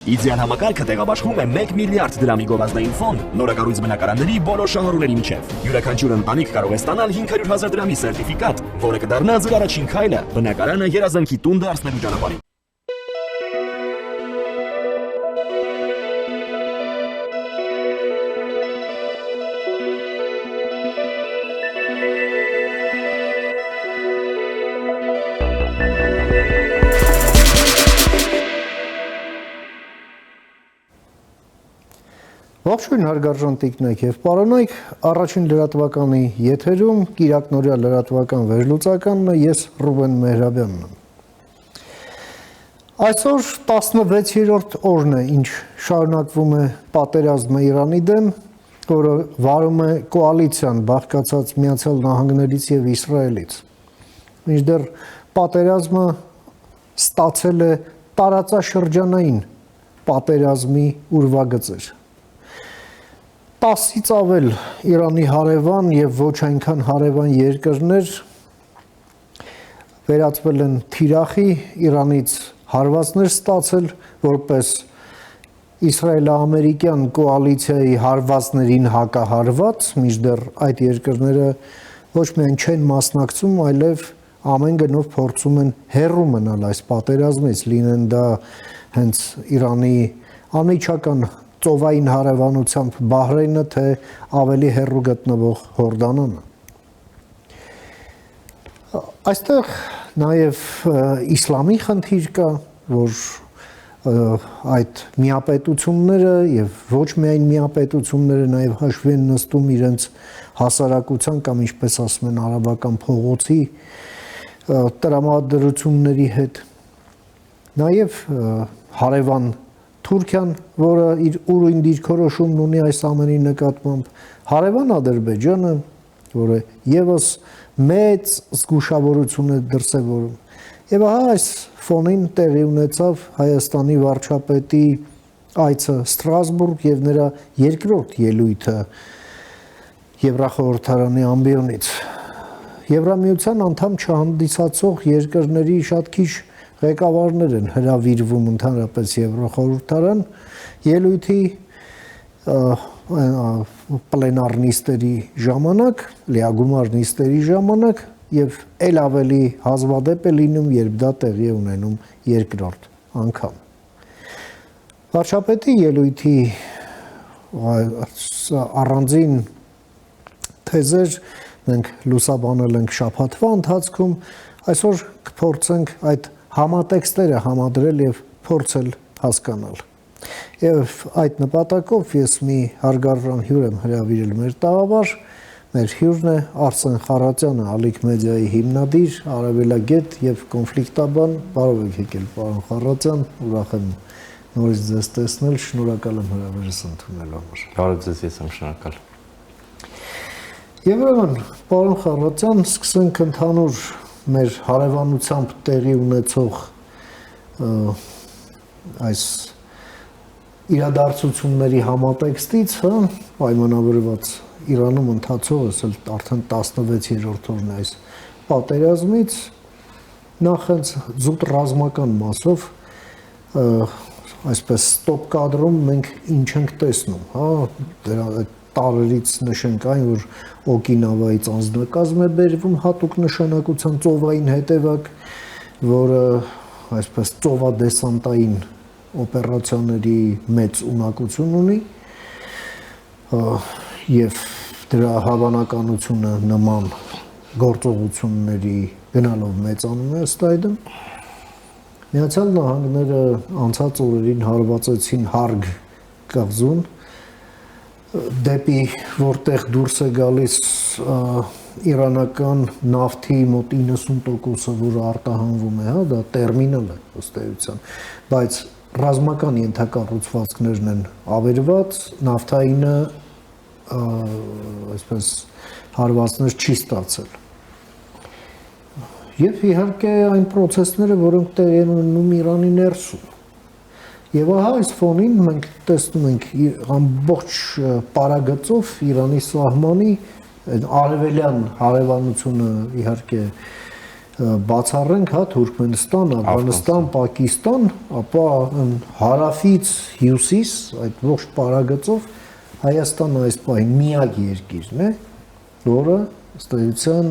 Իդեան համակարգը տեղաբաշխում է 1 միլիարդ դրամի գովազդային ֆոնդ նորակառույց բնակարանների բոլոր շահառուների միջև։ Յուրաքանչյուր ընտանիք կարող է ստանալ 500,000 դրամի սերտիֆիկատ, որը կդառնա ձեր առաջին քայլը բնակարանը երազանքի տուն դարձնելու ճանապարհին։ Ողջույն հարգարժան տիկնոջ եւ պարոնայք, առաջին լրատվականի եթերում Կիրակնորյա լրատվական վերլուծականն է, ես Ռուբեն Մեհրաբյանն եմ։ Այսօր 16-րդ օրն է, ինչ շարունակվում է պատերազմը Իրանի դեմ, որը վարում է կոալիցիան բաղկացած Միացյալ Նահանգներից եւ Իսրայելից։ Մինչդեռ պատերազմը ստացել է տարածաշրջանային պատերազմի ուրվագծեր։ 10-ից ավել Իրանի հարևան եւ ոչ այնքան հարևան երկրներ վերածվել են թիրախի, Իրանից հարվածներ ստացել որպես իսրայելա-ամերիկյան կոալիցիայի հարվածներին հակահարված, մինչդեռ այդ երկրները ոչ միայն չեն մասնակցում, այլև ամեն գնով փորձում են հեռու մնալ այս պատերազմից, լինեն դա հենց Իրանի անմիջական ծովային հարևանությամբ Բահրեյնը, թե ավելի հեռու գտնվող Հորդանանը։ Այստեղ նաև իսլամի խնդիր կա, որ այդ միապետությունները եւ ոչ միայն միապետությունները նաև հաշվի են նստում իրենց հասարակության կամ ինչպես ասում են արաբական փողոցի տրամադրությունների հետ։ Նաև հարևան Թուրքիան, որը իր ուրույն դիրքորոշումն ունի այս ամենի նկատմամբ, հարևան Ադրբեջանը, որը եւս մեծ զգուշավորություն է դրսևորում։ Եվ ահա այս ֆոնին տեղի ունեցավ Հայաստանի վարչապետի այցը Ստրասբուրգ եւ նրա երկրորդ ելույթը Եվրախորհրդարանի ամբիոնից։ Եվրամիության անդամ չհանդիսացող երկրների շատ քիչ ղեկավարներ են հրավիրվում ընդհանրապես Եվրոխորհրդարան ելույթի պլենար նիստերի ժամանակ, լիագումար նիստերի ժամանակ եւ ել ավելի հազվադեպ է լինում, երբ դա տեղի է ունենում երկրորդ անգամ։ Վարչապետի ելույթի առանձին թեզեր մենք լուսաբանել ենք շաբաթվա ընթացքում, այսօր կփորձենք այդ համատեքստերը համադրել եւ փորձել հասկանալ։ Եվ այդ նպատակով ես մի հարգարժան հյուր եմ հրավիրել մեր տաղավար, մեր հյուրն է Արսեն Խառատյանը, Ալիք մեդիայի հիմնադիր, արևելագետ եւ կոնֆլիկտաբան, բարով եք եկել պարոն Խառատյան, ուրախ եմ նորից ձեզ տեսնել, շնորհակալ եմ հրավերս ընդունելու համար։ Բարև ձեզ, ես եմ շնորհակալ։ Եվ ուրեմն, պարոն Խառատյան, սկսենք ընդհանուր մեր հարևանությամբ տեղի ունեցող այս իրադարձությունների համատեքստից, պայմանավորված Իրանում ընթացող արդեն 16-րդ օրն է այս պատերազմից, նախ հենց զուտ ռազմական մասով այսպես ստոպ կադրում մենք ինչ ենք տեսնում, դրա տարերից նշենք այն, որ Օկինավայից անձնակազմ է բերվում հատուկ նշանակության ծովային հետևակ, որը այսպես ծովադեսանտային օպերացիաների մեծ ունակություն ունի եւ դրա հավանականությունը նման գործողությունների գնալով մեծանում է ըստ այդմ։ Միացյալ Նահանգները անցած օրերին հարվածեցին Հարգ կղզուն, դեպի որտեղ դուրս է գալիս իրանական նավթի մոտ 90%-ը, որը արտահանվում է, դա տերմինալ է ըստ էության, բայց ռազմական ենթակառուցվածքներն են ավերված, նավթայինը այսպես հարվածներ չի ստացել։ Եվ իհարկե այն process-ները, որոնք տեղի են ունենում Իրանի ներսում։ Եվ ահա այս ֆոնին մենք տեսնում ենք ամբողջ պարագծով Իրանի սահմանի արևելյան հարևանությունը իհարկե բացառենք, հա, Թուրքմենստան, Աֆղանստան, Պակիստան, ապա հարավից հյուսիս այդ ողջ պարագծով Հայաստանը այս պահին միակ երկիրն է, որը ըստ էության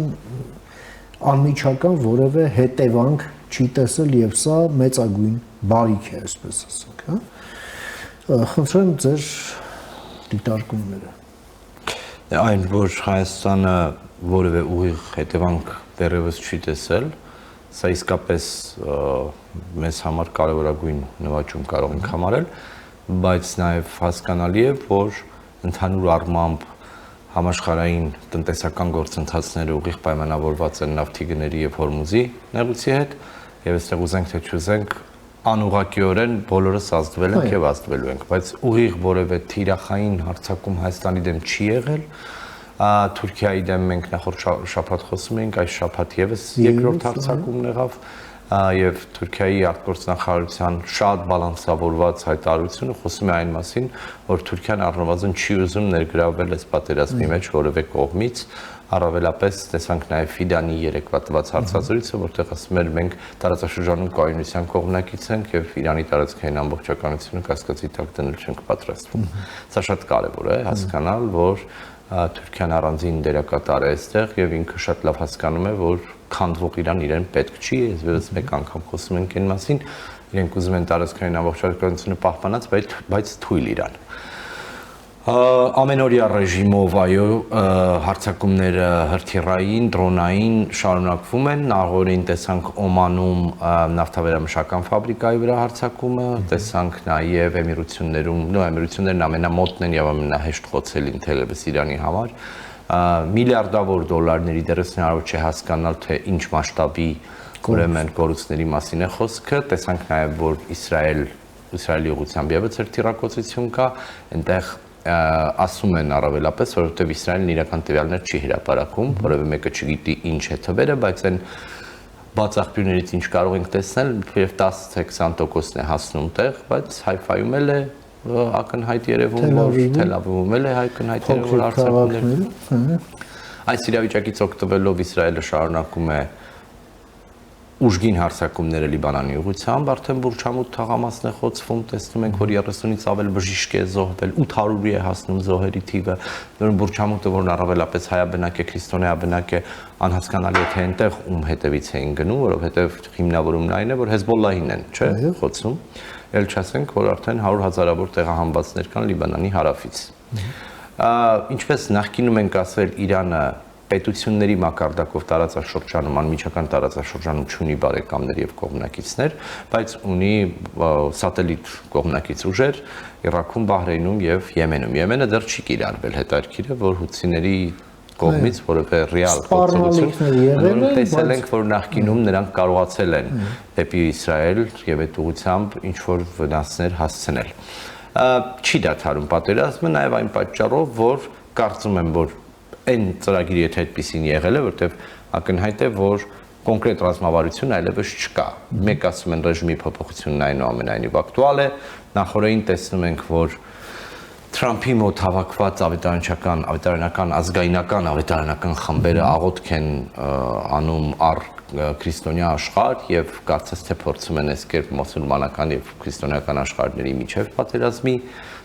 անմիջական որևէ հետևանք չի տեսել եւ սա մեծագույն բարիք է, այսպես ասենք, հա։ Խնդրեմ ձեր դիտարկումները։ Այն, որ Հայաստանը որևէ ուղիղ հետևանք դեռևս չի տեսել, սա իսկապես մեզ համար կարևորագույն նվաճում կարող ենք համարել, բայց նաև հասկանալի է, որ ընդհանուր առմամբ համաշխարհային տնտեսական գործընթացները ուղիղ պայմանավորված են նավթի գների եւ Հորմուզի նեղուցի հետ, եւ այստեղ ուզենք թե չուզենք անուղղակիորեն բոլորս ազդվել ենք եւ ազդվելու ենք, բայց ուղիղ որևէ թիրախային հարձակում Հայաստանի դեմ չի եղել։ Թուրքիայի դեմ մենք նախորդ շաբաթ խոսում էինք, այս շաբաթ եւս երկրորդ հարձակումն եղավ եւ Թուրքիայի արտգործնախարարության շատ բալանսավորված հայտարարությունը խոսում է այն մասին, որ Թուրքիան առնվազն չի ուզում ներգրավել այս պատերազմի մեջ որևէ կողմից, առավելապես տեսանք նաեւ Ֆիդանի երեկվա տված հարցազրույցը, որտեղ ասում էր մենք տարածաշրջանում կայունության կողմնակից ենք եւ Իրանի տարածքային ամբողջականությունը կասկածի տակ դնել չենք պատրաստվում։ Սա շատ կարեւոր է հասկանալ, որ Թուրքիան առանձին դերակատար է այստեղ եւ ինքը շատ լավ հասկանում է, որ քանդվող Իրան իրեն պետք չի, ես մեկ անգամ խոսում ենք այն մասին, իրենք ուզում են տարածքային ամբողջականությունը պահպանած, բայց թույլ Իրան։ Ամենօրյա ռեժիմով այո հարձակումները հրթիռային, դրոնային շարունակվում են, նախորդին տեսանք Օմանում նավթավերամշական ֆաբրիկայի վրա հարձակումը, տեսանք նաև Էմիրություններն ամենամոտն են եւ ամենահեշտ խոցելին թերևս Իրանի համար, միլիարդավոր դոլարների դեռս հնարավոր չէ հասկանալ թե ինչ մասշտաբի ուրեմն կորուստների մասին է խոսքը, տեսանք նաև որ Իսրայելի ուղղությամբ եւս հրթիռակոծություն կա, այնտեղ ասում են առավելապես, որովհետև Իսրայելն իրական տվյալներ չի հրապարակում, որևէ մեկը չգիտի ինչ է թվերը, բայց այն բաց աղբյուրներից ինչ կարող ենք տեսնել, եւ 10-20% է հասնում տեղ, բայց Հայֆայում էլ է ակնհայտ երևում, որ Թել Ավիվում էլ է ակնհայտ երևում, որ հարձակումներ։ Այս իրավիճակից օգտվելով Իսրայելը շարունակում է ուժգին հարձակումները Լիբանանի ուղղությամբ, արդեն Բուրչամուտ թաղամասն է խոցվում, տեսնում ենք, որ 30-ից ավել բժիշկ է զոհվել, 800-ի է հասնում զոհերի թիվը, նույն Բուրչամուտը, որն առավելապես հայաբնակ է, քրիստոնեաբնակ է, անհասկանալի է թե այնտեղ ում հետևից էին գնում, որովհետև հիմնավորումն այն է, որ Հեզբոլլահին են, չէ, խոցում, ել չասենք, որ արդեն 100,000-ավոր տեղահանվածներ կան Լիբանանի հարավից։ Ինչպես նախկինում ենք ասել, Իրանը պետությունների մակարդակով տարածաշրջանում, անմիջական տարածաշրջանում չունի բարեկամներ եւ կողմնակիցներ, բայց ունի սատելիտ կողմնակից ուժեր Իրաքում, Բահրեյնում եւ Եմենում։ Եմենը դեռ չի կիրառվել, հետաքրքիր է, որ հութիների կողմից որևէ ռեալ գործողություն տեսել ենք, որ նախկինում նրանք կարողացել են դեպի Իսրայել եւ այդ ուղղությամբ ինչ որ վնասներ հասցնել։ Չի դադարում պատերազմը նաեւ այն պատճառով, որ կարծում եմ, որ այն ծրագիրը եթե այդպեսին եղել է, որտեղ ակնհայտ է, որ կոնկրետ ռազմավարություն այլևս չկա։ Մեկ ասում են ռեժիմի փոփոխությունն այնուամենայնիվ ակտուալ է, նախորդին տեսնում ենք, որ Թրամփի մոտ հավաքված ավետարանական ազգայնական խմբերը աղոթք են անում առ քրիստոնյա աշխարհ եւ կարծես թե փորձում են այս կերպ մուսուլմանական եւ քրիստոնեական աշխարհների միջև պատերազմի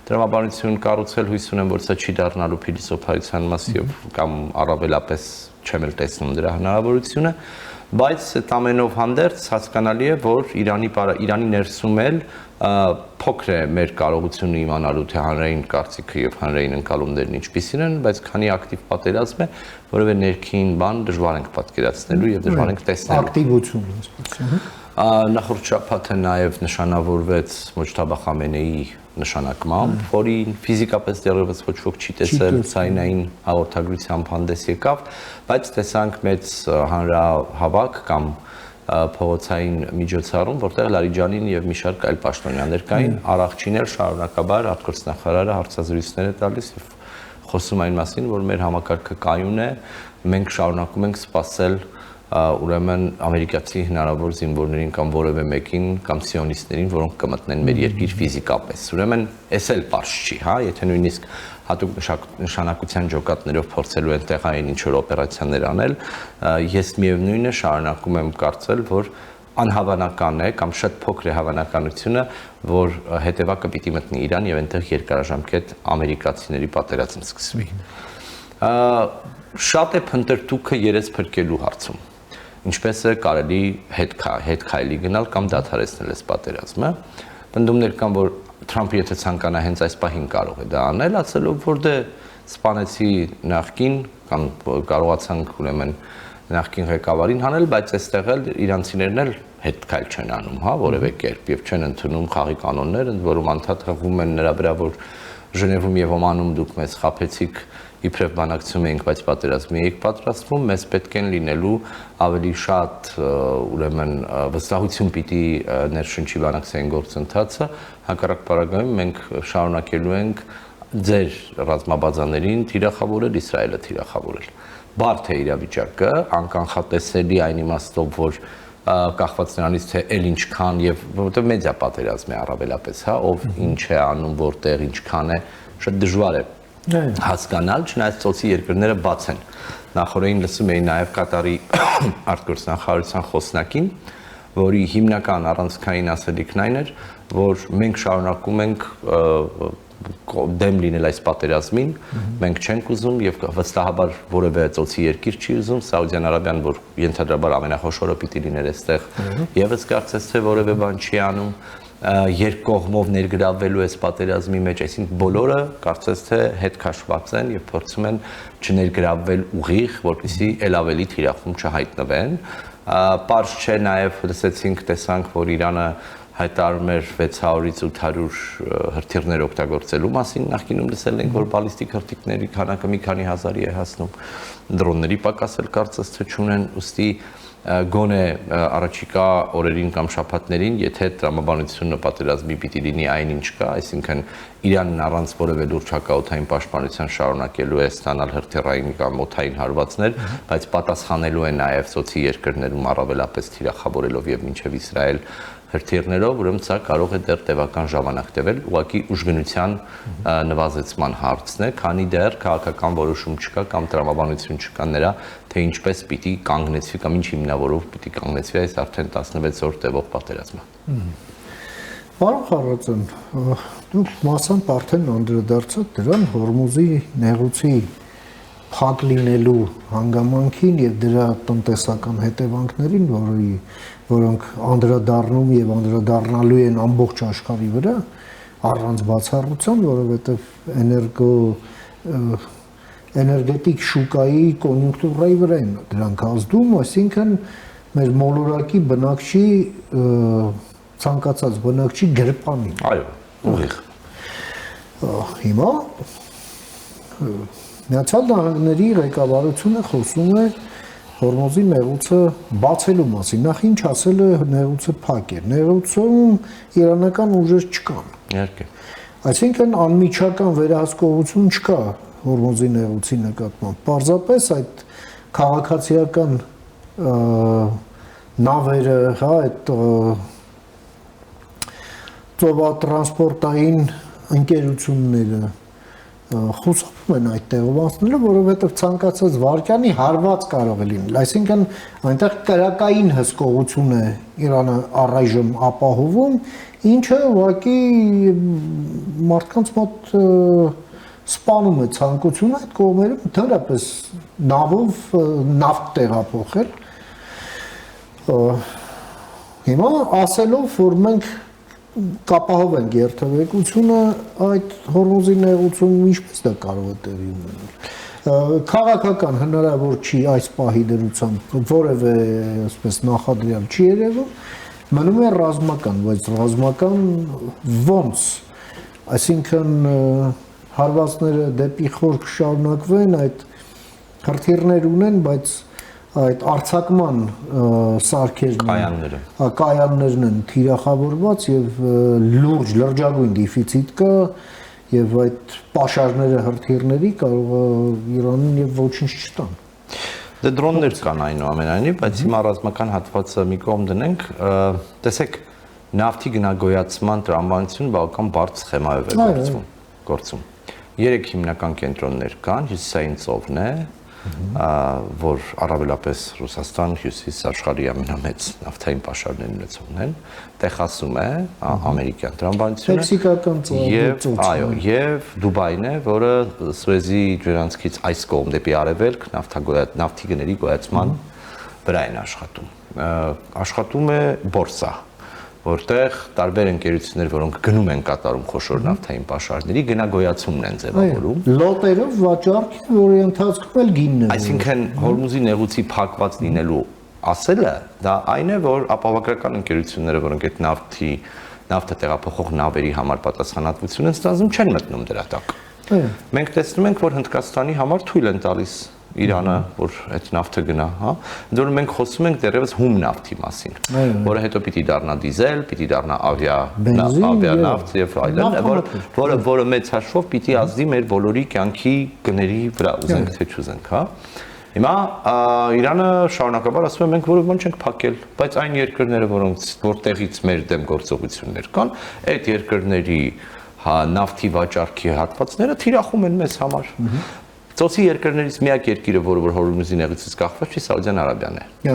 դրամաբանություն կառուցել, հույս ունեմ, որ սա չի դառնալու փիլիսոփայության մաս կամ առավելապես չեմ էլ տեսնում դրա հնարավորությունը, բայց այդ ամենով հանդերձ հասկանալի է, որ Իրանի ներսում էլ փոքր է մեր կարողությունը իմանալու թե հանրային կարծիքը եւ հանրային ընկալումներն ինչպիսին են, բայց քանի ակտիվ պատերազմ է, որովհետեւ ներքին բան դժվար ենք պատկերացնելու եւ դժվար ենք տեսնելու։ Ակտիվություն, այսպես։ Նախորդ շաբաթը նաև նշանավորվեց Մոջթաբա Խամենեի նշանակմամբ, որին ֆիզիկապես դեռևս ոչ ոք չի տեսել, ցայնային հաղորդագրությամբ հանդես եկավ, բայց տեսանք մեծ հանրահավաք կամ փողոցային միջոցառում, որտեղ Լարիջանին եւ մի շարք այլ պաշտոնյաներ կային, առողջիներ շարունակաբար արտգործնախարարը հարցազրույցներ է տալիս եւ խոսում այն մասին, որ մեր համակարգը կայուն է, մենք շարունակում ենք սպասել ուրեմն ամերիկացի հնարավոր զինվորներին կամ որևէ մեկին կամ սիոնիստներին, որոնք կմտնեն մեր երկիր ֆիզիկապես։ Ուրեմն էս էլ պարզ չի, հա, եթե նույնիսկ հատուկ նշանակության ջոկատներով փորձելու են տեղային ինչ-որ օպերացիաներ անել, ես միևնույնն է շարունակում եմ կարծել, որ անհավանական է կամ շատ փոքր է հավանականությունը, որ հետևակը պիտի մտնի Իրան եւ այնտեղ երկարաժամկետ ամերիկացիների պատերազմ սկսվի։ Շատ է փնտրտուքը երես փրկելու հարցում։ Ինչպես է կարելի հետ քայլի գնալ կամ դադարեցնել այս պատերազմը։ Պնդումներ կան, որ Թրամփը եթե ցանկանա հենց այս պահին կարող է դա անել, ասելով, որ դե սպանեցի նախկին կամ կարողացանք ուրեմն նախկին ղեկավարին հանել, բայց այստեղ էլ իրանցիներն էլ հետ քայլ չեն անում, հա, որևէ կերպ եւ չեն ընդունում խաղի կանոններ, ընդ որում անդադ հղվում են նրա վրա, որ Ժնևում եւ Օմանում դուք մեզ խաբեցիք, իբրև բանակցում էինք, բայց պատերազմի էիք պատրաստվում, մեզ պետք են լինելու ավելի շատ ուրեմն վստահություն պիտի ներշնչի բանակցային գործընթացը, հակառակ պարագայում մենք շարունակելու ենք ձեր ռազմաբազաներին թիրախավորել, Իսրայելը թիրախավորել։ Բարդ է իրավիճակը, անկանխատեսելի այն իմաստով, որ կախված նրանից թե էլ ինչքան եւ որովհետեւ մեդիա պատերազմ է առավելապես, հա, ով ինչ է անում, որտեղ ինչքան է, շատ դժվար է հասկանալ, չնայած ծոցի երկրները բաց են։ Նախորդին լսում էի նաև Կատարի արտգործնախարարության խոսնակին, որի հիմնական առանցքային ասելիքն այն էր, որ մենք շարունակում ենք դեմ լինել այս պատերազմին, մենք չենք ուզում եւ վստահաբար որևէ ծոցի երկիր չի ուզում, Սաուդյան Արաբիան, որ ենթադրաբար ամենախոշորը պիտի լիներ այստեղ, եւս կարծես թե որևէ բան չի անում, երկկողմով ներգրավվելու այս պատերազմի մեջ, այսինքն բոլորը կարծես թե հետ քաշված են եւ փորձում են չներգրավվել ուղիղ, որպեսզի ել ավելի թիրախում չհայտնվեն։ Պարզ չէ նաեւ լսեցինք, տեսանք, որ Իրանը հայտարարում էր 600-ից 800 հրթիռներ օգտագործելու մասին, նախկինում լսել ենք, որ բալիստիկ հրթիռների քանակը մի քանի հազարի է հասնում, դրոնների պակաս էլ կարծես թե չունեն, ուստի գոնե առաջիկա օրերին կամ շաբաթներին, եթե տրամաբանությունը պատերազմի պիտի լինի այնինչ կա, այսինքն Իրանն առանց որևէ լուրջ հակաօդային պաշտպանության շարունակելու է ստանալ հրթիռային կամ օդային հարվածներ, բայց պատասխանելու է նաև սոցի երկրներում առավելապես թիրախավորելով եւ մինչեւ Իսրայել հրթիռներով, ուրեմն սա կարող է դեռ տևական ժամանակ տևել, ուղղակի ուժգնության նվազեցման հարցն է, քանի դեռ քաղաքական որոշում չկա կամ տրամաբանություն չկա նրա, թե ինչպես պիտի կանգնեցվի կամ ինչ հիմնավորով պիտի կանգնեցվի այս արդեն 16 օր տևող պատերազմը։ Պարոն Խառատյան, դուք մասամբ արդեն անդրադարձաք դրան Հորմուզի նեղուցի փակ լինելու հանգամանքին եւ դրա տնտեսական հետևանքներին, որոնք անդրադառնում եւ անդրադառնալու են ամբողջ աշխարհի վրա առանց բացառության, որովհետեւ էներգետիկ շուկայի կոնյունկտուրայի վրա են դրանք ազդում, այսինքն մեր մոլորակի բնակչի ցանկացած բնակչի գրպանին։ Այո, ուղիղ։ Հիմա Միացյալ Նահանգների ղեկավարությունը խոսում է Հորմուզի նեղուցը բացելու մասին, նախ ինչ ասել է նեղուցը փակ է, նեղուցում իրանական ուժեր չկան։ Իհարկե։ Այսինքն անմիջական վերահսկողություն չկա Հորմուզի նեղուցի նկատմամբ։ Պարզապես այդ քաղաքացիական նավերը, հա, այդ ծովատրանսպորտային ընկերությունները խուսափում են այդ տեղով անցնելը, որովհետև ցանկացած վարկյանի հարված կարող է լինել։ Այսինքն այնտեղ կրակային հսկողություն է Իրանը առայժմ ապահովում, ինչը ուղղակի մարդկանց մոտ սպանում է ցանկությունը այդ կողմերում ընդհանրապես նավով նավթ տեղափոխել։ Հիմա ասելով, որ մենք կապահովենք երթևեկությունը, այդ Հորմուզի նեղուցում ինչպես դա կարող է տեղի ունենալ։ Քաղաքական հնարավոր չի այս պահի դրությամբ որևէ այսպես նախադրյալ չի երևում, մնում է ռազմական, բայց ռազմական ոնց, այսինքն հարվածները դեպի խորք շարունակվեն, այդ հրթիռներ ունեն, բայց այդ արձակման սարքերն կայաններն են թիրախավորված եւ լուրջ լրջագույն դեֆիցիտ կա եւ այդ պաշարները հրթիռների կարող է Իրանին եւ ոչինչ չտան։ Դե դրոններ կան այնուամենայնիվ, բայց հիմա ռազմական հատվածը մի կողմ դնենք, տեսեք, նավթի գնագոյացման տրամաբանությունը բավական բարդ սխեմայով է գործում։ 3 հիմնական կենտրոններ կան, հյուսիսային ծովն է, որ առավելապես Ռուսաստան, Հյուսիս աշխարհի ամենամեծ նավթային պաշարներն ունեցողն են, Տեխասում է, ամերիկյան տրամաբանությունը, Մեքսիկական ծովը, այո, եւ Դուբայն է, որը Սուեզի ջրանցքից այս կողմ դեպի արևելք նավթի գների գոյացման վրա են աշխատում։ Աշխատում է բորսա, որտեղ տարբեր ընկերություններ, որոնք գնում են կատարում խոշոր նավթային պաշարների, գնագոյացումն են ձևավորում։ Լոտերով վաճառք, որի ընթացքում էլ գինն է։ Այսինքն Հորմուզի նեղուցի փակված լինելու ասելը դա այն է, որ ապահովագրական ընկերությունները, որոնք այդ նավթը տեղափոխող նավերի համար պատասխանատվություն են ստանձնում, չեն մտնում դրա տակ։ Մենք տեսնում ենք, որ Հնդկաստանի համար թույլ են տալիս Իրանը, որ այդ նավթը գնա, հա, դեռ մենք խոսում ենք դեռևս հում նավթի մասին, որը հետո պիտի դառնա դիզել, պիտի դառնա ավիանավթ եւ այլն, որը մեծ հաշվով պիտի ազդի մեր բոլորի կյանքի գների վրա, ուզենք թե չուզենք, հա։ Հիմա Իրանը շարունակաբար ասում է մենք որևէ բան չենք փակել, բայց այն երկրները, որտեղից մեր դեմ գործողություններ կան, այդ երկրների նավթի վաճառքի հատվածները թիրախում են մեզ համար։ Ծոցի երկրներից միակ երկիրը, որը Հորմուզի նեղուցից կախված չի, Սաուդյան Արաբիան է։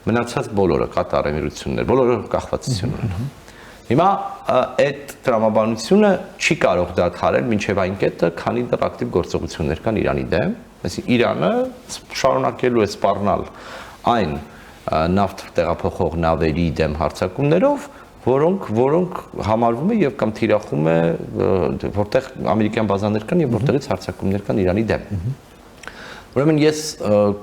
Մնացած բոլորը Կատար, Էմիրություններ, բոլորը կախվածություն ունեն։ Հիմա այդ տրամաբանությունը չի կարող դադարել մինչև այն կետը, քանի դեռ ակտիվ գործողություններ կան Իրանի դեմ, այսինքն Իրանը շարունակելու է սպառնալ այն նավթ տեղափոխող նավերի դեմ հարձակումներով, որոնք համարվում է եւ կամ թիրախում է, որտեղ ամերիկյան բազաներ կան եւ որտեղից հարձակումներ կան Իրանի դեմ։ Ուրեմն ես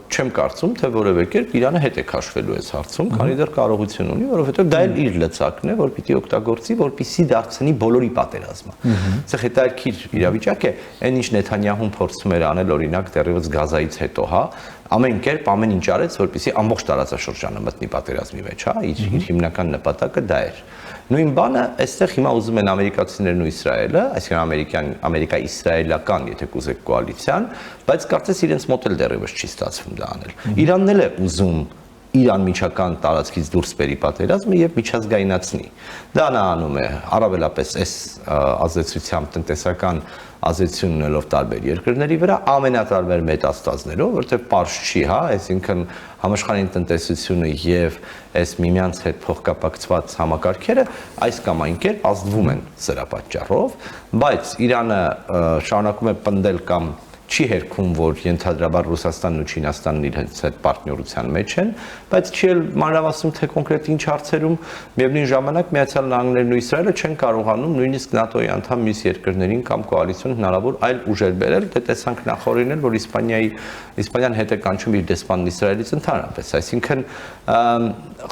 չեմ կարծում, թե որևէ կերպ Իրանը հետ է քաշվելու այս հարցում, քանի դեռ կարողություն ունի, որովհետեւ դա էլ իր լծակն է, որ պիտի օգտագործի, որպեսզի դարձնի բոլորի պատերազմը։ Սա հետաքրքիր իրավիճակ է, այն ինչ Նեթանյահուն փորձում էր անել օրինակ դեռևս Գազայից հետո, հա, ամեն կերպ ամեն ինչ արեց, որպեսզի ամբողջ տարածաշրջանը մտնի պատերազմի մեջ, հա, իր հիմնական նպատակը դա էր։ Նույն բանը այստեղ հիմա ուզում են ամերիկացիներն ու Իսրայելը, այսինքն ամերիկա-իսրայելական, եթե կուզեք կոալիցիան, բայց կարծես իրենց մոտ էլ դեռևս չի ստացվում դա անել։ Իրանն էլ է ուզում իր անմիջական տարածքից դուրս բերի պատերազմը եւ միջազգայնացնի։ Դա նա անում է առավելապես այս ազդեցությամբ տնտեսական ազդեցություն ունելով տարբեր երկրների վրա, ամենատարբեր մետաստազներով, որտեղ պարզ չի, հա, այսինքն համաշխարհային տնտեսությունը եւ այս միմյանց հետ փոխկապակցված համակարգերը այս կամ այն կերպ ազդվում են սրա պատճառով, բայց Իրանը շարունակում է պնդել կամ չի հերքում, որ ենթադրաբար Ռուսաստանն ու Չինաստանն իրենց հետ պարտներության մեջ են, բայց չի էլ մանրամասնում թե կոնկրետ ինչ հարցերում, միևնույն ժամանակ Միացյալ Նահանգներն ու Իսրայելը չեն կարողանում նույնիսկ ՆԱՏՕ-ի անդամ մյուս երկրներին կամ կոալիցիոն հնարավոր այլ ուժեր բերել, դե տեսանք նախորդին էլ, որ Իսպանիան հետ է կանչում իր դեսպանն Իսրայելից ընդհանրապես, այսինքն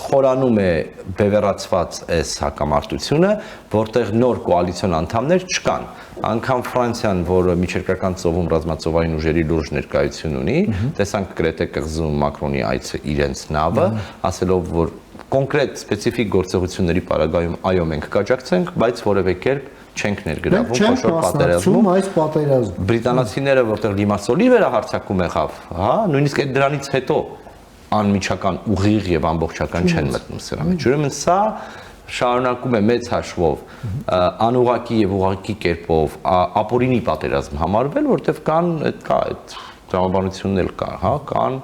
խորանում է բևեռացված այս հակամարտությունը, որտեղ նոր կոալիցիոն անդամներ չկան։ Անկամ Ֆրանսիան, որը միջերկրական ծովում ռազմածովային ուժերի լուրջ ներկայություն ունի, տեսանք Կրետե կղզում Մակրոնի այցը իրենց նավը, ասելով, որ կոնկրետ սպეციფიկ գործողությունների պարագայում այո մենք կաջակցենք, բայց որևէ կերպ չենք ներգրավում խոշոր պատերազմում այս պատերազմում։ Բրիտանացիները, որտեղ Լիմասոլի վերահարձակում եղավ, հա, նույնիսկ այդ դրանից հետո անմիջական ուղիղ եւ ամբողջական չեն մտնում սրա մեջ։ Ուրեմն սա շարունակում է մեծ հաշվով անուղակի եւ ուղղակի կերպով ապօրինի պատերազմ համարվել, որտեղ կան այդ տրամաբանությունն էլ կա, հա, կան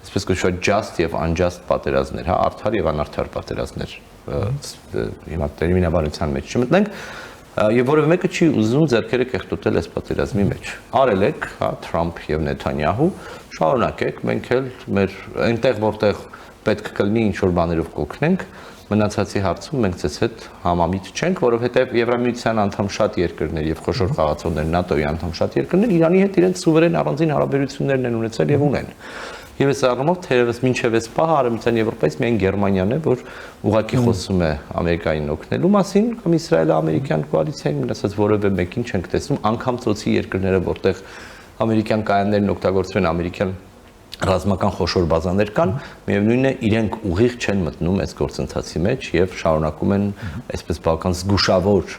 այսպես կոչված just եւ unjust պատերազմներ, հա, արդար եւ անարդար պատերազմներ։ Հիմա տերմինաբանության մեջ չմտնենք, եւ որևէ մեկը չի ուզում ձեռքերը կեղտոտել այս պատերազմի մեջ։ Արել եք, հա, Թրամփ եւ Նեթանյահու, շարունակեք, մենք էլ մեր այնտեղ որտեղ պետք կլինի ինչ որ բաներով կօգնենք, մնացածի հարցում մենք ցես հետ համամիտ չենք, որովհետև Եվրամիության անդամ շատ երկրներ եւ խոշոր խաղացողներ ՆԱՏՕ-ի անդամ շատ երկրներ Իրանի հետ իրենց սուվերեն առանձին հարաբերություններն են ունեցել եւ ունեն։ Եվ այս առումով թերևս մինչև այս պահը Արևմտյան Եվրոպայից միայն Գերմանիան է, որ ուղղակի խոսում է Ամերիկային օգնելու մասին, կամ Իսրայելը ամերիկյան կոալիցիային, մնացած որևէ մեկին չենք տեսնում, անգամ ծոցի երկրները, որտեղ ամերիկյան կայաններն օգտագործվում են ամերիկյան ռազմական խոշոր բազաներ կան, միևնույնն է իրենք ուղիղ չեն մտնում այս գործընթացի մեջ եւ շարունակում են այսպես բավական զգուշավոր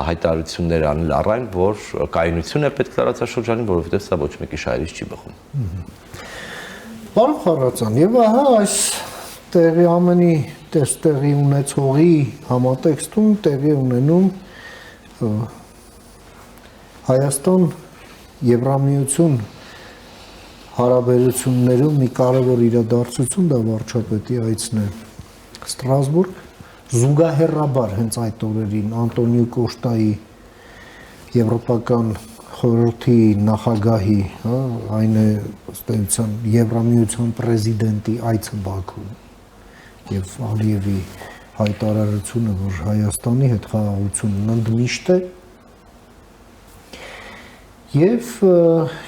հայտարարություններ անել առայն, որ կայունություն է պետք տարածաշրջանին, որովհետեւ սա ոչ մեկի շահերից չի բխում։ Պարոն Խառատյան, եւ ահա այս տեղի ամենի տեղի ունեցողի համատեքստում տեղի ունենում Հայաստան Եվրամիություն հարաբերություններում մի կարևոր իրադարձություն դա վարչապետի այցն է Ստրասբուրգ, զուգահեռաբար հենց այդ օրերին Անտոնիո Կոշտայի Եվրոպական խորհրդի նախագահի, այն է ըստ էության Եվրամիության պրեզիդենտի այցը Բաքու եւ Ալիևի հայտարարությունը, որ Հայաստանի հետ խաղաղությունն ընդմիշտ է եւ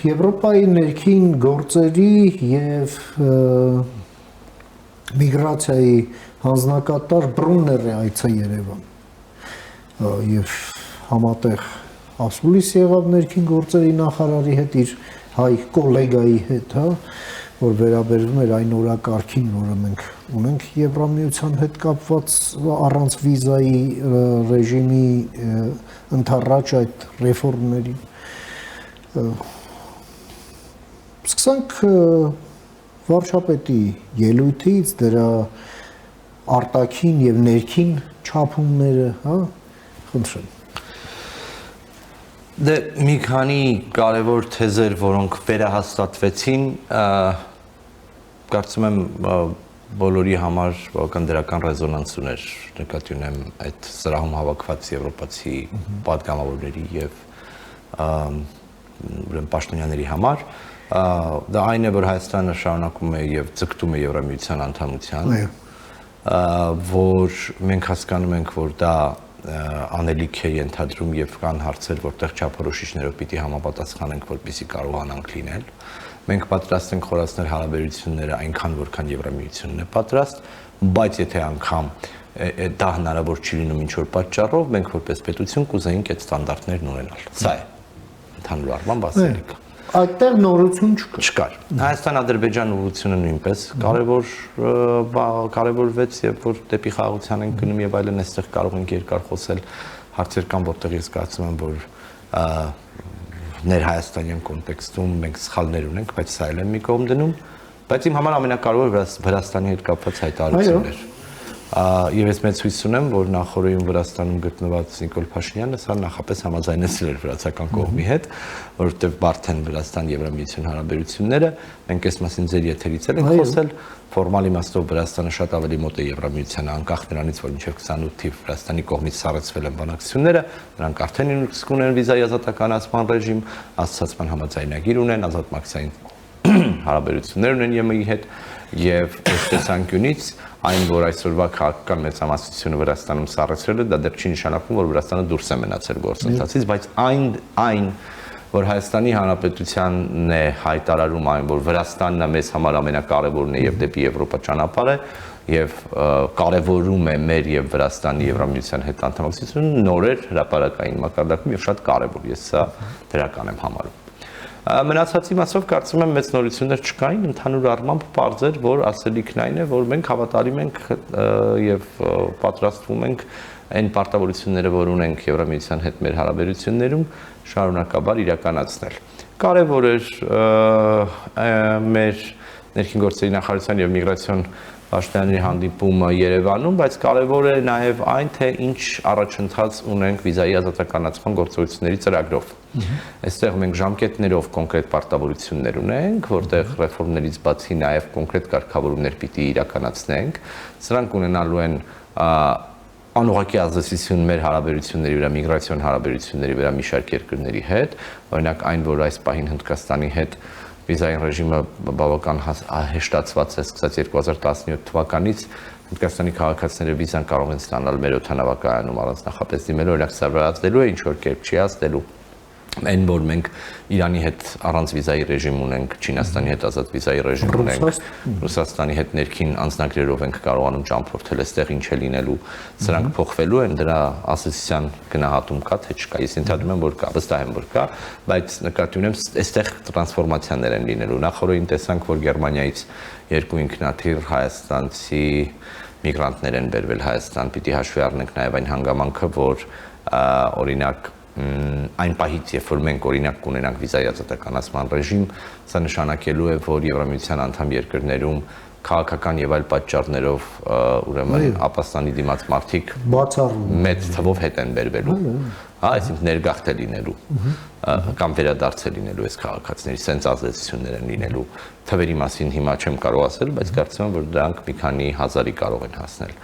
Եվրոպայի ներքին գործերի եւ միգրացիայի հանձնակատար Բրունները այցը Երևան եւ համատեղ ասուլիս եղավ ներքին գործերի նախարարի հետ իր հայ գոլեգայի հետ, որ վերաբերվում էր այն օրակարգին, որը մենք ունենք Եվրամիության հետ կապված առանց վիզայի ռեժիմի ընդառաջ այդ ռեֆորմներին։ Սկսանք վարչապետի ելույթից դրա արտաքին եւ ներքին չափումները, խնդրեմ։ Դե մի քանի կարևոր թեզեր, որոնք վերահաստատվեցին, կարծում եմ բոլորի համար բավական դրական ռեզոնանս ուներ, նկատի ունեմ այդ սրահում հավաքված եվրոպացի պատգամավորների եւ ուրեմն պաշտոնյաների համար, դա այն է, որ Հայաստանը շարունակում է եւ ձգտում է Եվրամիության անդամության, որ մենք հասկանում ենք, որ դա անելիք է ենթադրում եւ կան հարցեր, որտեղ չափորոշիչներով պիտի համապատասխանենք, որպեսզի կարողանանք լինել։ Մենք պատրաստ ենք խորացնել հարաբերությունները այնքան, որքան Եվրամիությունն է պատրաստ, բայց եթե անգամ դա հնարավոր չի լինում ինչ-որ պատճառով, մենք որպես պետություն կուզեինք այդ ստանդարտներն ունենալ։ Սա է ընդհանուր առմամբ ասելիքը։ Այդտեղ նորություն չկար։ Հայաստան-Ադրբեջան ուղղությունը նույնպես կարևորվեց, երբ որ դեպի խաղաղության ենք գնում եւ այլն, այստեղ կարող ենք երկար խոսել հարցեր կան, որտեղ ես կարծում եմ, որ ներհայաստանյան կոնտեքստում մենք սխալներ ունենք, բայց սա էլ եմ մի կողմ դնում, բայց իմ համար ամենակարևորը Վրաստանի հետ կապված հայտարարությունն էր։ Եվ ես մեծ հույս ունեմ, որ նախորդին Վրաստանում գտնված Նիկոլ Փաշինյանը սա նախապես համաձայնեցել էր վրացական կողմի հետ, որովհետև բարդ են Վրաստան-Եվրամիություն հարաբերությունները, մենք այս մասին ձեր եթերից էլ ենք խոսել, ֆորմալ իմաստով Վրաստանը շատ ավելի մոտ է Եվրամիությանը, անկախ նրանից, որ մինչև 28 թիվ Վրաստանի կողմից սառեցվել են բանակցությունները, նրանք արդեն իսկ ունեն վիզայի ազատականացման ռեժիմ, ասոցիացիան համաձայնագիր ունեն, ազատ մակսային հարաբերություններ ունեն ԵՄ-ի հետ եւ այս տեսանկյունից այն, որ այսօրվա քաղաքական մեծամասնությունը Վրաստանում սառեցրել է, դա դեռ չի նշանակում, որ Վրաստանը դուրս է մնացել գործընթացից, բայց այն, որ Հայաստանի Հանրապետությանն է հայտարարում այն, որ Վրաստանն է մեզ համար ամենակարևորն է եւ դեպի Եվրոպա ճանապարհը եւ կարևորում է մեր եւ Վրաստանի Եվրամիության հետ անդամակցությունը, նորեր հրապարակային մակարդակում եւ շատ կարևոր, ես սա դրական եմ համարում։ Մնացածի մասով կարծում եմ մեծ նորություններ չկային, ընդհանուր առմամբ պարզ էր, որ ասելիքն այն է, որ մենք հավատարիմ ենք եւ պատրաստվում ենք այն պարտավորությունները, որ ունենք Եվրամիության հետ մեր հարաբերություններում, շարունակաբար իրականացնել։ Կարևոր էր մեր ներքին գործերի նախարարության եւ միգրացիոն պաշտպանների հանդիպումը Երևանում, բայց կարևոր է նաև այն, թե ինչ առաջընթաց ունենք վիզայի ազատականացման գործողությունների ծրագրով։ Այստեղ մենք ժամկետներով կոնկրետ պարտավորություններ ունենք, որտեղ ռեֆորմներից բացի նաև կոնկրետ կարգավորումներ պիտի իրականացնենք։ Սրանք ունենալու են անուղղակի ազդեցություն մեր հարաբերությունների վրա, միգրացիոն հարաբերությունների վրա մի շարք երկրների հետ, օրինակ այն, որ այս պահին Հնդկաստանի հետ վիզային ռեժիմը բավական հեշտացված է սկսած 2017 թվականից Հնդկաստանի քաղաքացիները վիզան կարող են ստանալ մեր օդանավակայանում առանց նախապես դիմելու, օրինակ սարվարացնելու է, ինչ որ կերպ չի ազդելու այն, որ մենք Իրանի հետ առանց վիզայի ռեժիմ ունենք, Չինաստանի հետ ազատ վիզայի ռեժիմ ունենք, Ռուսաստանի հետ ներքին անձնագրերով ենք կարողանում ճամփորդել, այստեղ ինչ է լինելու, սրանք փոխվելու են, դրա ասոցիացիան գնահատում կա, թե չկա, ես ենթադրում եմ, որ կա, վստահ եմ, որ կա, բայց նկատի ունեմ, այստեղ տրանսֆորմացիաներ են լինելու։ Նախորդին տեսանք, որ Գերմանիայից երկու ինքնաթիռ հայաստանցի միգրանտներ են բերվել Հայաստան, պիտի հաշվի առնենք նաև այն հանգամանքը, որ օրինակ այն պահից, երբ որ մենք օրինակ կունենանք վիզայի ազատականացման ռեժիմ, սա նշանակելու է, որ Եվրամիության անդամ երկրներում քաղաքական եւ այլ պատճառներով ուրեմն ապաստանի դիմաց մարդիկ մեծ թվով հետ են բերվելու, հա, այսինքն ներգաղթ է լինելու կամ վերադարձ է լինելու այս քաղաքացիների, սենց ազդեցություններ են լինելու։ Թվերի մասին հիմա չեմ կարող ասել, բայց կարծում եմ, որ դրանք մի քանի հազարի կարող են հասնել։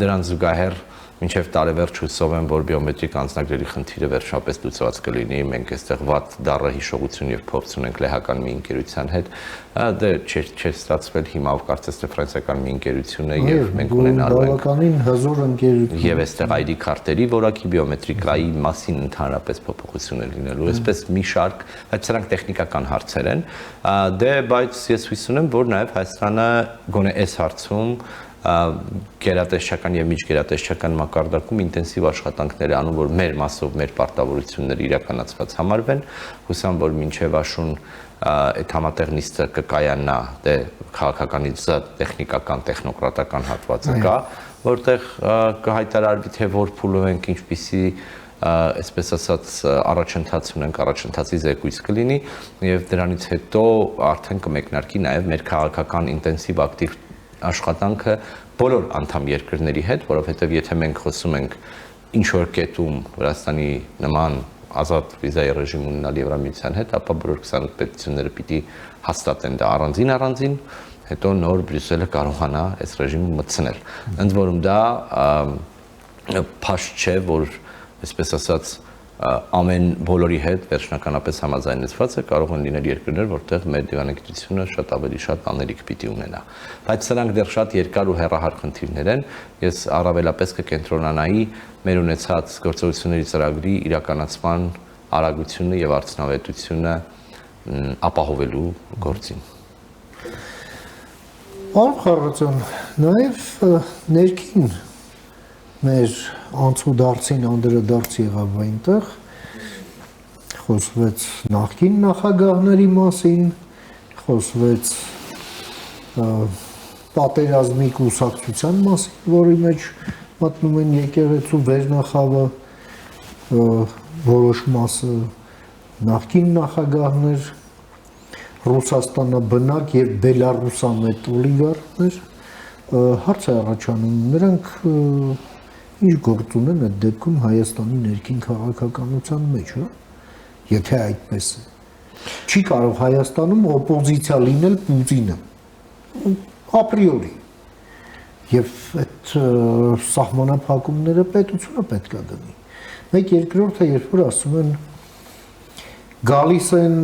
Դրան զուգահեռ մինչև տարեվերջ հուսով եմ, որ բիոմետրիկ անձնագրերի խնդիրը վերջապես լուծված կլինի։ Մենք այստեղ վատ դառը հիշողություն եւ փորձ ունենք լեհական մի ընկերության հետ։ Դե չէ ստացվել հիմա կարծես թե ֆրանսիական մի ընկերություն է եւ մենք ունենալու ենք բավականին հզոր ընկերություն։ Եվ այստեղ ID քարտերի որակի բիոմետրիկայի մասին ընդհանրապես փոփոխություն է լինելու։ Այսպես մի շարք, բայց սրանք տեխնիկական հարցեր են։ Դե բայց ես հույս ունեմ, որ նաեւ Հայաստանը գոնե այս հարցում գերատեսչական եւ միջգերատեսչական մակարդակում ինտենսիվ աշխատանքներ է անում, որ մեր մասով մեր պարտավորությունները իրականացված համարվեն։ Հուսամ, որ մինչեւ աշուն այդ համատեղ նիստը կկայանա, դե քաղաքականից տեխնիկական, տեխնոկրատական հատվածը կա, որտեղ կհայտարարվի թե որ փուլով ենք, ինչպիսի այսպես ասած առաջընթաց ունենք, առաջընթացի զեկույց կլինի եւ դրանից հետո արդեն կմեկնարկի նաեւ մեր քաղաքական ինտենսիվ ակտիվ աշխատանքը բոլոր անդամ երկրների հետ, որովհետև եթե մենք խոսում ենք ինչ որ կետում Վրաստանի նման ազատ վիզայի ռեժիմ ունենալ Եվրամիության հետ, ապա բոլոր 28 պետությունները պիտի հաստատեն դա առանձին, հետո նոր Բրյուսելը կարողանա այս ռեժիմը մտցնել։ Ընդ որում դա փաշտ չէ, որ այսպես ասած ամեն բոլորի հետ վերջնականապես համաձայնեցված է, կարող են լինել երկրներ, որտեղ մեր դիվանագիտությունը շատ ավելի շատ անելիք պիտի ունենա։ Բայց սրանք դեռ շատ երկար ու հեռահար խնդիրներ են։ Ես առավելապես կկենտրոնանայի մեր ունեցած գործողությունների ծրագրի իրականացման արագությունը եւ արդյունավետությունը ապահովելու գործին։ Պարոն Խառատյան, նաեւ ներքին մեր անցուդարձին անդրադարձ եղավ այնտեղ, խոսվեց նախկին նախագահների մասին, խոսվեց պատերազմի կուսակցության մասին, որի մեջ մտնում են եկեղեցու վերնախավը, որոշ մասը նախկին նախագահներ, Ռուսաստանաբնակ եւ բելարուսամետ օլիգարխներ, հարց է առաջանում, նրանք ինչ գործ ունեն այդ դեպքում Հայաստանի ներքին քաղաքականության մեջ, հա? Եթե այդպես է։ Չի կարող Հայաստանում օպոզիցիա լինել Պուտինը ապրիորի։ Եվ այդ սահմանափակումները պետությունը պետք է դնի։ Մեկ երկրորդը, երբ որ ասում են գալիս են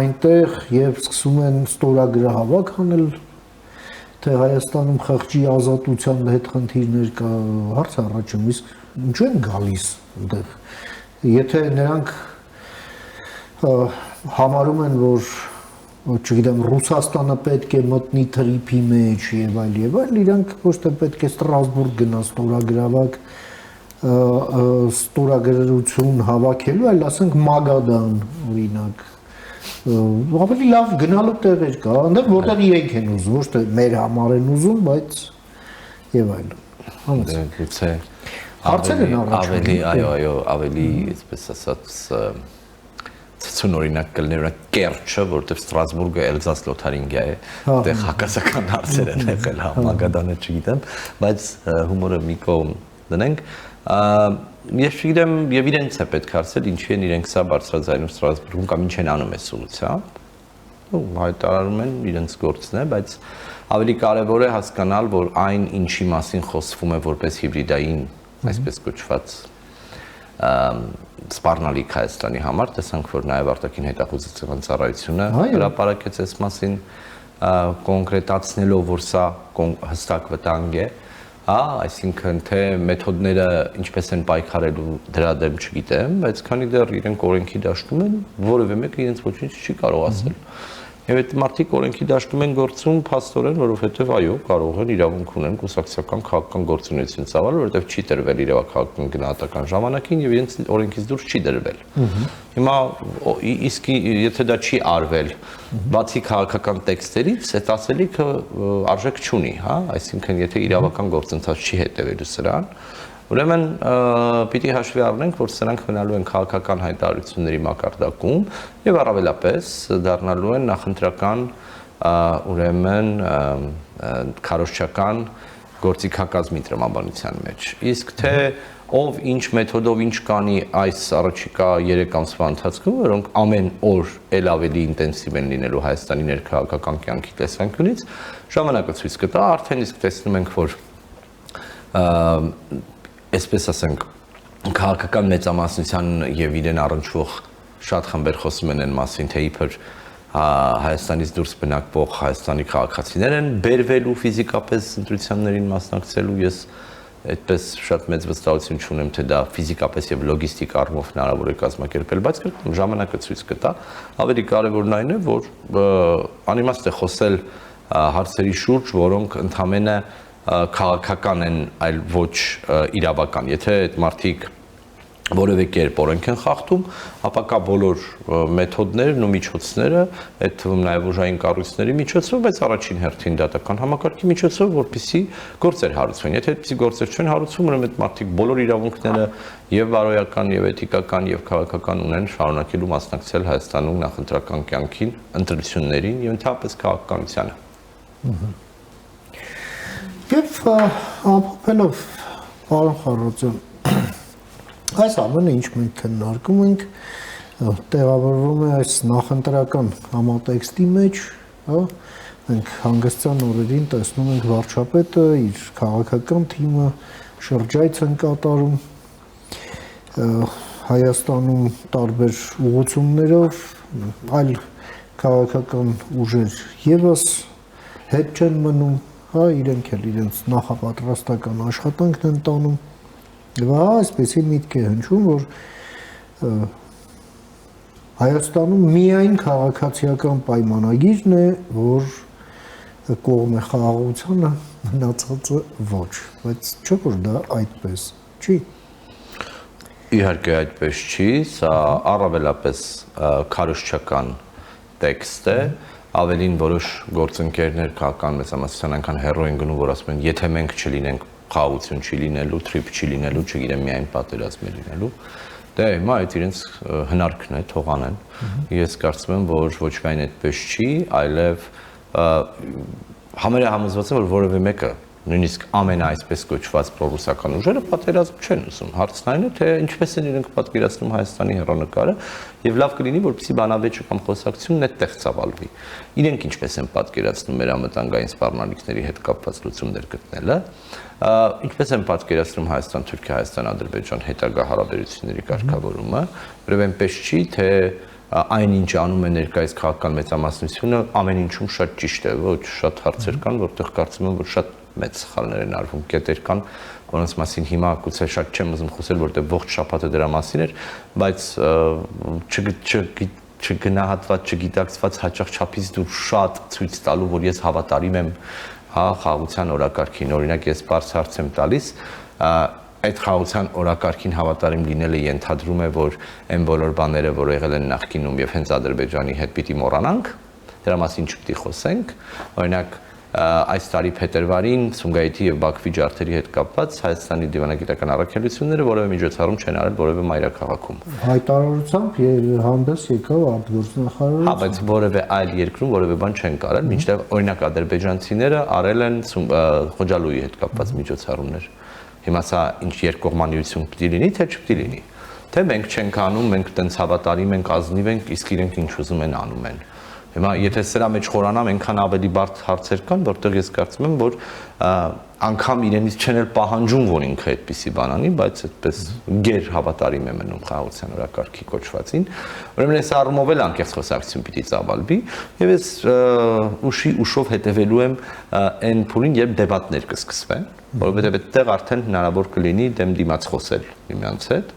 այնտեղ եւ սկսում են ստորագրահավաք անել, թե Հայաստանում խղճի ազատության հետ խնդիրներ կա, հարց առաջում, իսկ ինչու են գալիս այնտեղ։ Եթե նրանք համարում են, որ չգիտեմ, Ռուսաստանը պետք է մտնի թրիփի մեջ եւ այլ, իրանք ոչ թե պետք է Ստրասբուրգ գնա ստորագրավակ ստորագրություն հավաքելու, այլ ասենք Մագադան, օրինակ, ավելի լավ գնալու տեղեր կա, այնտեղ որտեղ իրենք են ուզում, ոչ թե մեր համար են ուզում, բայց եւ այլն։ Գուցե հարցեր են առաջանում։ Այո, ավելի, այսպես ասած, ցցուն օրինակ կլներ օրինակ Կերչը, որտեղ Ստրասբուրգը Էլզաս Լոթարինգիա է, այդտեղ հակասական հարցեր են եղել, հա, Մագադանը չգիտեմ, բայց հումորը մի կողմ դնենք։ Ես չգիտեմ, եւ իրենց է պետք հարցել, ինչի են իրենք սա բարձրաձայնում Ստրասբուրգում կամ ինչ են անում այս ուղղությամբ։ Ու հայտարարում են իրենց գործն է, բայց ավելի կարևոր է հասկանալ, որ այն ինչի մասին խոսվում է որպես հիբրիդային, այսպես կոչված սպառնալիք Հայաստանի համար, տեսանք, որ նաեւ արտաքին հետախուզության ծառայությունը հրապարակեց այս մասին, կոնկրետացնելով, որ սա հստակ վտանգ է, այսինքն թե մեթոդները ինչպես են պայքարելու դրա դեմ չգիտեմ, բայց քանի դեռ իրենք օրենքի դաշտում են, որևէ մեկը իրենց ոչինչ չի կարող ասել։ Եվ այդ մարդիկ օրենքի դաշտում են գործում փաստորեն, որովհետև այո, կարող են իրավունք ունեն կուսակցական քաղաքական գործունեություն ծավալ, որովհետև չի տրվել իրավական գնահատական ժամանակին եւ իրենց օրենքից դուրս չի դրվել։ Հիմա իսկ եթե դա չի արվել, բացի քաղաքական տեքստերից, այդ ասելիքը արժեք չունի, հա, այսինքն եթե իրավական գործընթաց չի հետևելու սրան, Ուրեմն պիտի հաշվի առնենք, որ սրանք մնալու են քաղաքական հայտարարությունների մակարդակում եւ առավելապես դառնալու են նախընտրական ուրեմն քարոզչական գործիքակազմի տրամաբանության մեջ։ Իսկ թե ով ինչ մեթոդով ինչ կանի այս առաջիկա 3 ամսվա ընթացքում, որոնք ամեն օր ել ավելի ինտենսիվ են լինելու Հայաստանի ներքաղաքական կյանքի տեսանկյունից, ժամանակը ցույց կտա, արդեն իսկ տեսնում ենք, որ այսպես ասենք, քաղաքական մեծամասնության եւ իրեն առնչվող շատ խմբեր խոսում են այն մասին, թե իբր Հայաստանից դուրս բնակվող Հայաստանի քաղաքացիներ են բերվելու ֆիզիկապես ընտրություններին մասնակցելու, ես այդպես շատ մեծ վստահություն չունեմ, թե դա ֆիզիկապես եւ լոգիստիկ առումով հնարավոր է կազմակերպել, բայց ժամանակը ցույց կտա։ Ավելի կարևորն այն է, որ անիմաստ է խոսել հարցերի շուրջ, որոնք ընդհանրապես քաղաքական են, այլ ոչ իրավական։ Եթե այդ մարդիկ որևէ կերպ օրենք են խախտում, ապա կա բոլոր մեթոդներն ու միջոցները, այդ թվում նաև ուժային կառույցների միջոցով, բայց առաջին հերթին դատական համակարգի միջոցով, որպեսզի գործեր հարուցվեն։ Եթե այդպիսի գործեր չեն հարուցվում, ուրեմն այդ մարդիկ բոլոր իրավունքները եւ բարոյական, եւ էթիկական, եւ քաղաքական ունեն շարունակելու մասնակցել Հայաստանում նախընտրական կյանքին, ընտրություններին եւ ընդհանրապես քաղաքականությանը։ Եվ ամփոփելով, պարոն Խառատյան, այս ամենը ինչ մենք քննարկում ենք, տեղավորվում է այս նախընտրական համատեքստի մեջ, հա, մենք հանգստյան օրերին տեսնում ենք վարչապետը իր քաղաքական թիմը շրջայց են կատարում Հայաստանում տարբեր ուղղություններով, այլ քաղաքական ուժեր եւս հետ չեն մնում, հա, իրենք էլ իրենց նախապատրաստական աշխատանքն են տանում։ Եվ այսպեսի միտք է հնչում, որ Հայաստանում միայն քաղաքացիական պայմանագիրն է, որ կողմ է խաղաղությանը, մնացածը ոչ, բայց չէ որ դա այդպես չի։ Իհարկե այդպես չի, սա առավելապես քարոզչական տեքստ է, ավելին որոշ գործընկերներ քաղաքական մեծամասնության անգամ հեռու են գնում, որ ասում են, եթե մենք չլինենք, խաղաղություն չի լինելու, թրիփ չի լինելու, չգիտեմ, միայն պատերազմ է լինելու։ Դե հիմա այդ իրենց հնարքն է, թողանեն։ Ես կարծում եմ, որ ոչ միայն այդպես չի, այլև համարյա համոզված եմ, որ որևէ մեկը, նույնիսկ ամեն այսպես կոչված պրոռուսական ուժերը պատերազմ չեն ուզում։ Հարցն այն է, թե ինչպես են իրենք պատկերացնում Հայաստանի հեռանկարը, եւ լավ կլինի, որպեսզի բանավեճը կամ խոսակցությունն այդտեղ ծավալվի։ Իրենք ինչպես են պատկերացնում մեր անվտանգային սպառնալիքների հետ կապված լուծումներ գտնելը, ինչպես են պատկերացնում Հայաստան-Թուրքիա, Հայաստան-Ադրբեջան հետագա հարաբերությունների կարգավորումը, որովհետեւ այնպես չի, թե այն ինչ անում է ներկայիս քաղաքական մեծամասնությունը ամեն ինչում շատ ճիշտ է, ոչ, շատ հարցեր կան, որտեղ կարծում եմ, որ շատ մեծ սխալներ են արվում, կետեր կան, որոնց մասին հիմա գուցե շատ չեմ ուզում խոսել, որտեղ ողջ շաբաթը դրա մասին էր, բայց չգնահատված, չգիտակցված հաճախ չափից դու շատ ցույց տալու, որ ես հավատարիմ եմ խաղաղության օրակարգին, օրինակ ես բարձ հարց եմ տալիս, այդ խաղաղության օրակարգին հավատարիմ լինելը ենթադրում է, որ այն բոլոր բաները, որ եղել են նախկինում եւ հենց Ադրբեջանի հետ պիտի մոռանանք, դրա մասին չպիտի խոսենք, օրինակ այս տարի փետրվարին Սումգայիթի եւ Բաքվի ջարդերի հետ կապված Հայաստանի դիվանագիտական առաքելությունները որևէ միջոցառում չեն արել որևէ մայրաքաղաքում։ Հայտարարությամբ հանդես եկավ արտգործնախարարը։ Հա, բայց որևէ այլ երկրում որևէ բան չեն կարել, մինչդեռ օրինակ ադրբեջանցիները արել են Խոջալույի հետ կապված միջոցառումներ։ Հիմա սա ինչ երկկողմանիություն պիտի լինի, թե չպիտի լինի։ Թե մենք չենք անում, մենք տենց հավատարիմ ենք, ազնիվ ենք, իսկ իրենք ինչ ուզում են անում են։ Հիմա եթե սրա մեջ խորանամ, այնքան ավելի բարդ հարցեր կան, որտեղ ես կարծում եմ, որ անգամ իրենից չեն էլ պահանջում, որ ինքը այդպիսի բան անի, բայց այդպես գեր հավատարիմ է մնում խաղաղության օրակարգի կոչվածին։ Ուրեմն այս առումով էլ անկեղծ խոսակցություն պիտի ծավալվի, եւ ես ուշով հետևելու եմ այն փուլին, երբ դեբատներ կսկսվեն, որովհետեւ այդտեղ արդեն հնարավոր կլինի դեմ դիմաց խոսել միմյանց հետ։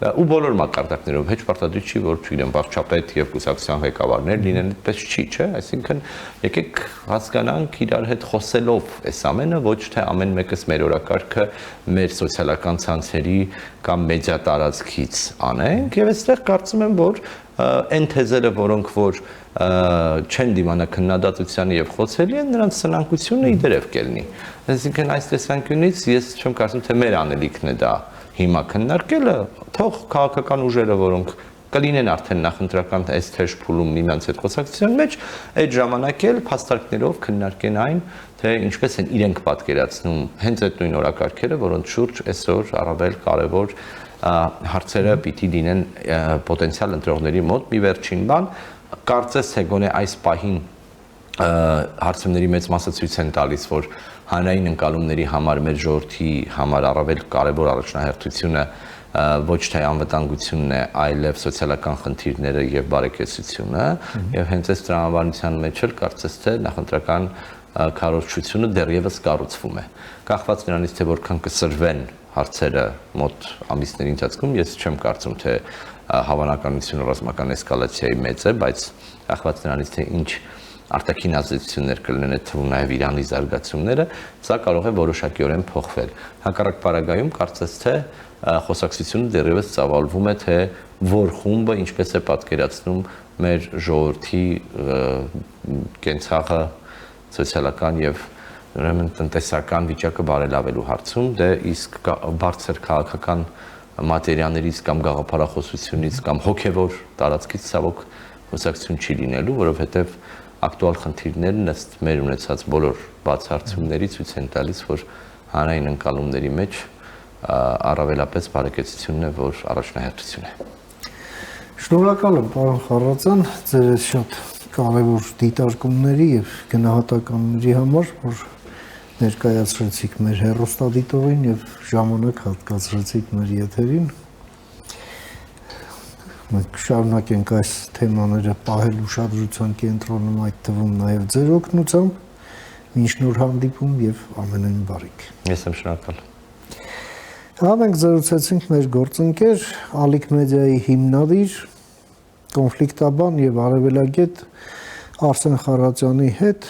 ու բոլոր մակարդակներով հեչ պարտադիր չի որ չգիտեմ վարչապետ եւ կուսակցության ղեկավարներ լինեն այդպես չի, չէ, այսինքն եկեք հասկանանք իրար հետ խոսելով այս ամենը ոչ թե ամեն մեկս մեր օրակարգը մեր սոցիալական ցանցերի կամ մեդիա տարածքից անենք եւ այստեղ կարծում եմ որ այն թեզերը որոնք որ չեն դիմանա քննադատությանը եւ խոցելի են նրանց սնանկությունը իդերև կելնի այսինքն այս տեսանկյունից ես չեմ կարծում թե մեր անելիքն է դա հիմա քննարկելը թող քաղաքական ուժերը որոնք կլինեն արդեն նախընտրական այս թեժ փուլում միմյանց հետ խոսակցության մեջ այդ ժամանակ էլ փաստարկներով քննարկեն այն թե ինչպես են իրենք պատկերացնում հենց այդ նույն օրակարգերը որոնց շուրջ այսօր առավել կարևոր հարցերը պիտի լինեն պոտենցիալ ընտրողների մոտ մի վերջին բան կարծես թե գոնե այս պահին հարցումների մեծ մասը ցույց են տալիս որ հանրային ընկալումների համար մեր ժողովրդի համար առավել կարևոր առաջնահերթությունը ոչ թե անվտանգությունն է, այլև սոցիալական խնդիրները եւ բարեկեցությունը եւ հենց այս տրամաբանության մեջ էլ կարծես թե նախընտրական քարոզչությունը դեռևս կառուցվում է կախված նրանից թե որքան կսրվեն հարցերը մոտ ամիսների ընթացքում ես չեմ կարծում թե հավանականությունը ռազմական էսկալացիայի մեծ է բայց կախված նրանից թե ինչ արտաքին ազդեցություններ կլինեն այդ թվում նաև Իրանի զարգացումները, սա կարող է որոշակիորեն փոխվել։ Հակառակ պարագայում կարծես թե խոսակցությունը դեռևս ծավալվում է թե որ խումբը ինչպես է պատկերացնում մեր ժողովրդի կենցաղը սոցիալական եւ ուրեմն տնտեսական վիճակը բարելավելու հարցում, դե իսկ բարձր քաղաքական մատերիաներից կամ գաղափարախոսությունից կամ հոգեվոր տարածքից ցավոք խոսակցություն չի լինելու, որովհետեւ ակտուալ խնդիրներն ըստ մեր ունեցած բոլոր բացարձումների ցույց են տալիս, որ հանրային ընկալումների մեջ առավելապես բարեկեցությունն է, որ առաջնահերթություն է։ Շնորհակալ եմ, պարոն Խառատյան, ձեր այս շատ կարևոր դիտարկումների եւ գնահատականների համար, որ ներկայացրեցիք մեր հեռուստադիտողին եւ ժամանակ հատկացրեցիք մեր եթերին։ Մենք շարունակենք այս թեմաները պահել ուշադրության կենտրոնում այդ թվում նաև ձեր օգնությամբ, մինչ նոր հանդիպում եւ ամենայն բարիք։ Ես եմ շնորհակալ։ Մենք զրուցեցինք մեր գործընկեր Ալիք մեդիայի հիմնադիր, կոնֆլիկտաբան եւ արևելագետ Արսեն Խառատյանի հետ։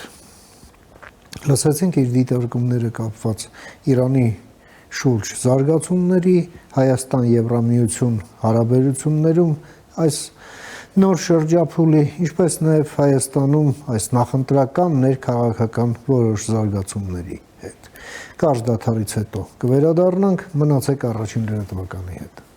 Լսեցինք իր դիտարկումները կապված Իրանի շուրջ զարգացումների, Հայաստան-Եվրամիություն հարաբերություններում այս նոր շրջափուլի, ինչպես նաև Հայաստանում այս նախընտրական ներքաղաքական որոշ զարգացումների հետ։ Կարճ դադարից հետո կվերադառնանք, մնացեք առաջին լրատվականի հետ։